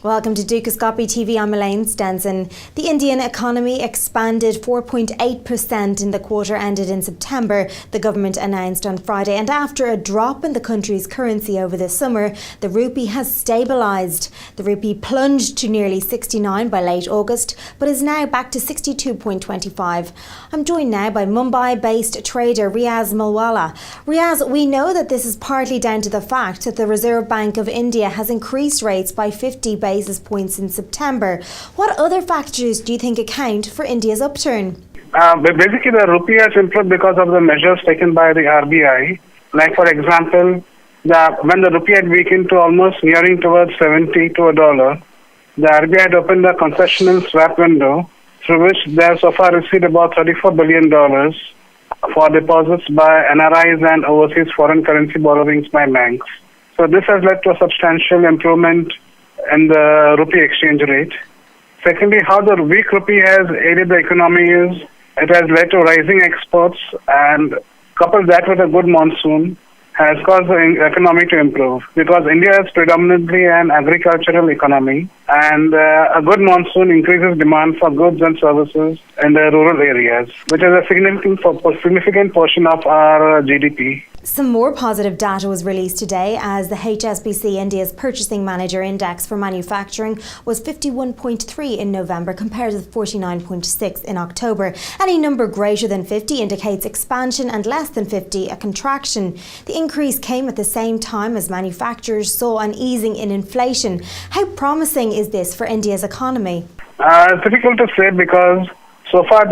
Welcome to Dukascopy TV. I'm Elaine Stenson. The Indian economy expanded 4.8% in the quarter ended in September, the government announced on Friday. And after a drop in the country's currency over the summer, the rupee has stabilised. The rupee plunged to nearly 69 by late August, but is now back to 62.25. I'm joined now by Mumbai-based trader Riyaz Millwala. Riyaz, we know that this is partly down to the fact that the Reserve Bank of India has increased rates by 50 basis points in September. What other factors do you think account for India's upturn? Basically, the rupee has improved because of the measures taken by the RBI. Like, for example, when the rupee had weakened to almost nearing towards 70 to a dollar, the RBI had opened a concessional swap window through which they have so far received about $34 billion for deposits by NRIs and overseas foreign currency borrowings by banks. So this has led to a substantial improvement in the rupee exchange rate. Secondly, how the weak rupee has aided the economy is it has led to rising exports, and coupled that with a good monsoon has caused the economy to improve, because India is predominantly an agricultural economy, and a good monsoon increases demand for goods and services in the rural areas, which is a significant portion of our GDP. Some more positive data was released today as the HSBC India's Purchasing Manager Index for manufacturing was 51.3 in November compared with 49.6 in October. Any number greater than 50 indicates expansion and less than 50 a contraction. The increase came at the same time as manufacturers saw an easing in inflation. How promising is this for India's economy? It's difficult to say because so far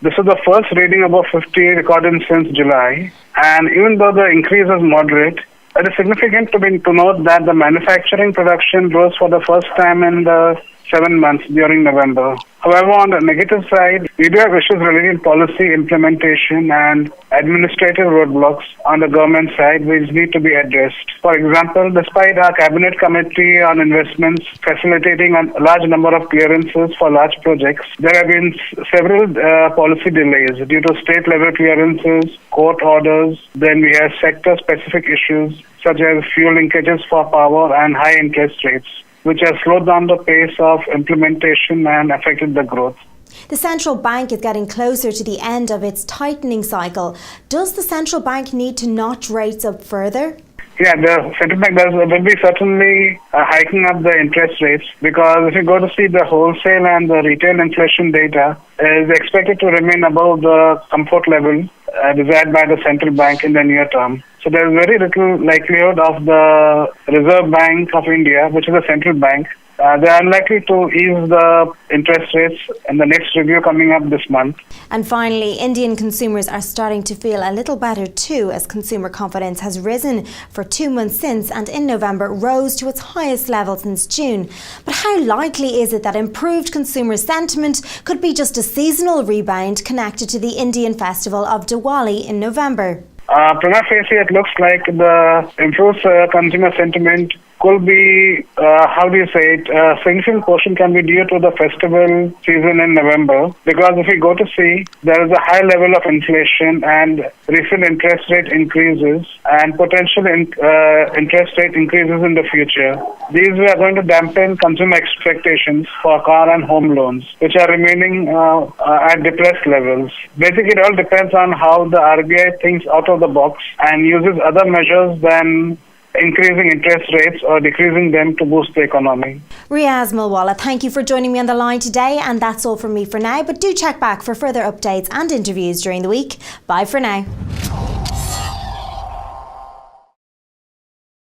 this is the first reading above 50 recorded since July. And even though the increase is moderate, it is significant to note that the manufacturing production rose for the first time in the 7 months during November. However, on the negative side, we do have issues related to policy implementation and administrative roadblocks on the government side which need to be addressed. For example, despite our Cabinet Committee on Investments facilitating a large number of clearances for large projects, there have been several policy delays due to state-level clearances, court orders. Then we have sector-specific issues such as fuel linkages for power and high interest rates, which has slowed down the pace of implementation and affected the growth. The central bank is getting closer to the end of its tightening cycle. Does the central bank need to notch rates up further? Yeah, the central bank will be certainly hiking up the interest rates, because if you go to see the wholesale and the retail inflation data is expected to remain above the comfort level desired by the central bank in the near term. So there is very little likelihood of the Reserve Bank of India, which is a central bank, they are unlikely to ease the interest rates in the next review coming up this month. And finally, Indian consumers are starting to feel a little better too, as consumer confidence has risen for 2 months since, and in November rose to its highest level since June. But how likely is it that improved consumer sentiment could be just a seasonal rebound connected to the Indian festival of Diwali in November? Prima facie, it looks like the improved consumer sentiment could be, a significant portion can be due to the festival season in November, because if we go to see, there is a high level of inflation and recent interest rate increases and potential interest rate increases in the future. These are going to dampen consumer expectations for car and home loans, which are remaining at depressed levels. Basically, it all depends on how the RBI thinks out of the box and uses other measures than increasing interest rates or decreasing them to boost the economy. Riyaz Millwala, thank you for joining me on the line today, and that's all from me for now, but do check back for further updates and interviews during the week. Bye for now.